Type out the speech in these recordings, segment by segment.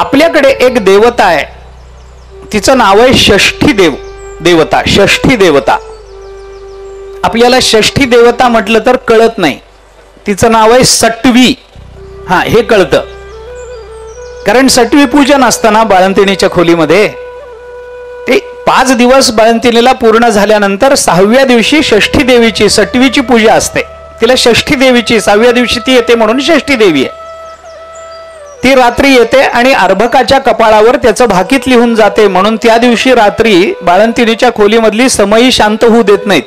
आपल्याकडे एक देवता आहे, तिचं नाव आहे षष्ठी देवता. षष्ठी देवता. आपल्याला षष्ठी देवता म्हटलं तर कळत नाही, तिचं नाव आहे सटवी. हा, हे कळतं, कारण सटवी पूजन असतं ना बाळंतिणीच्या खोलीमध्ये. ते 5 दिवस बाळंतिणीला पूर्ण झाल्यानंतर 6व्या दिवशी षष्ठी देवीची, सटवीची पूजा असते. तिला षष्ठी देवीची 6व्या दिवशी ती येते म्हणून षष्ठी देवी आहे. ती रात्री येते आणि अर्भकाच्या कपाळावर त्याचं भाकीत लिहून जाते, म्हणून त्या दिवशी रात्री बाळंतिणीच्या खोलीमधली समयी शांत होऊ देत नाहीत,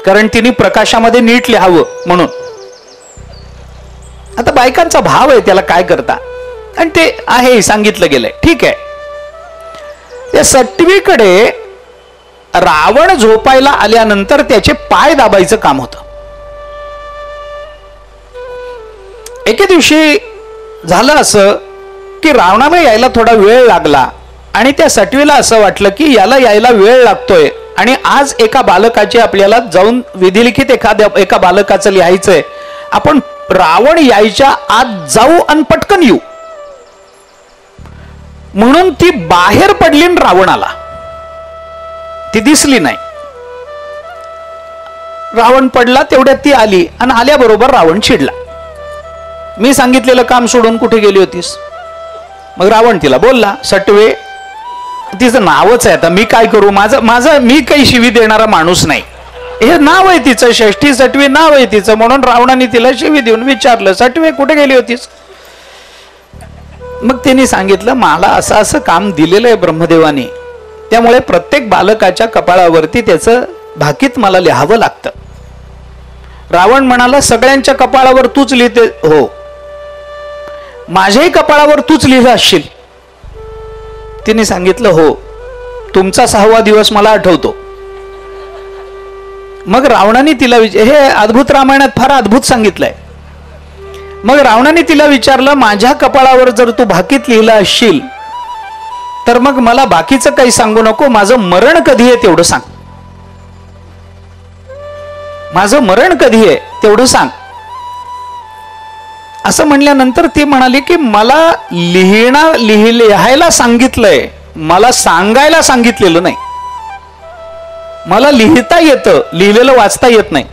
कारण तिने प्रकाशामध्ये नीट लिहावं म्हणून. आता बायकांचा भाव आहे, त्याला काय करता, आणि ते आहे सांगितलं गेलंय, ठीक आहे. त्या सटवीकडे रावण झोपायला आल्यानंतर त्याचे पाय दाबायचं काम होतं. एके दिवशी झालं असं की रावणाला यायला थोडा वेळ लागला आणि त्या सटवीला असं वाटलं की याला यायला वेळ लागतोय आणि आज एका बालकाचे आपल्याला जाऊन विधिलिखित एका बालकाचं लिहायचंय, आपण रावण यायच्या आत जाऊ आणि पटकन येऊ. म्हणून ती बाहेर पडली आणि रावण आला. ती दिसली नाही. रावण पडला तेवढ्यात ती आली आणि आल्याबरोबर रावण चिडला. मी सांगितलेलं काम सोडून कुठे गेली होतीस? मग रावण तिला बोलला, सटवे, तिचं नावच आहे, आता मी काय करू, माझं मी काही शिवी देणारा माणूस नाही, हे नाव आहे तिचं, षष्ठी सटवी नाव आहे तिचं. म्हणून रावणाने तिला शिवी देऊन विचारलं, सटवे कुठे गेली होतीस? मग त्यांनी सांगितलं, मला असं असं काम दिलेलं आहे ब्रह्मदेवाने, त्यामुळे प्रत्येक बालकाच्या कपाळावरती त्याचं भाकीत मला लिहावं लागतं. रावण म्हणाला, सगळ्यांच्या कपाळावर तूच लिहिते? हो. माझ्याही कपाळावर तूच लिहिलं असशील? तिने सांगितलं, हो, तुमचा 6वा दिवस मला आठवतो. मग रावणाने तिला हे अद्भुत रामायणात फार अद्भुत सांगितलंय. मग रावणाने तिला विचारलं, माझ्या कपाळावर जर तू भाकीत लिहिलं असशील तर मग मला बाकीचं काही सांगू नको, माझं मरण कधी आहे तेवढं सांग. माझं मरण कधी आहे तेवढं सांग. असं म्हणल्यानंतर ती म्हणाली की मला लिहायला सांगितलंय, मला सांगायला सांगितलेलं नाही. मला लिहिता येतं, लिहिलेलं वाचता येत नाही.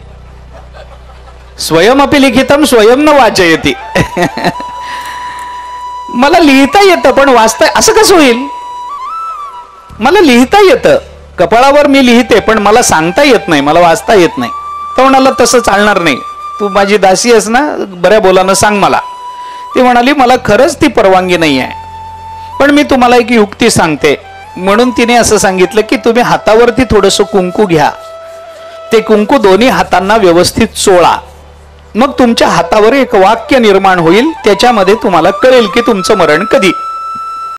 स्वयमपि लिखितम स्वयं न वाचयति. मला लिहिता येतं पण वाचता असं कसं होईल? मला लिहिता येतं, कपाळावर मी लिहिते, पण मला सांगता येत नाही, मला वाचता येत नाही. तो म्हणाला, तसं चालणार नाही, तू माझी दासी आहेस ना, बऱ्या बोलानं सांग मला. ती म्हणाली, मला खरंच ती परवानगी नाही आहे, पण मी तुम्हाला एक युक्ती सांगते. म्हणून तिने असं सांगितलं की तुम्ही हातावरती थोडंसं कुंकू घ्या, ते कुंकू दोन्ही हातांना व्यवस्थित चोळा, मग तुमच्या हातावर एक वाक्य निर्माण होईल, त्याच्यामध्ये तुम्हाला कळेल की तुमचं मरण कधी.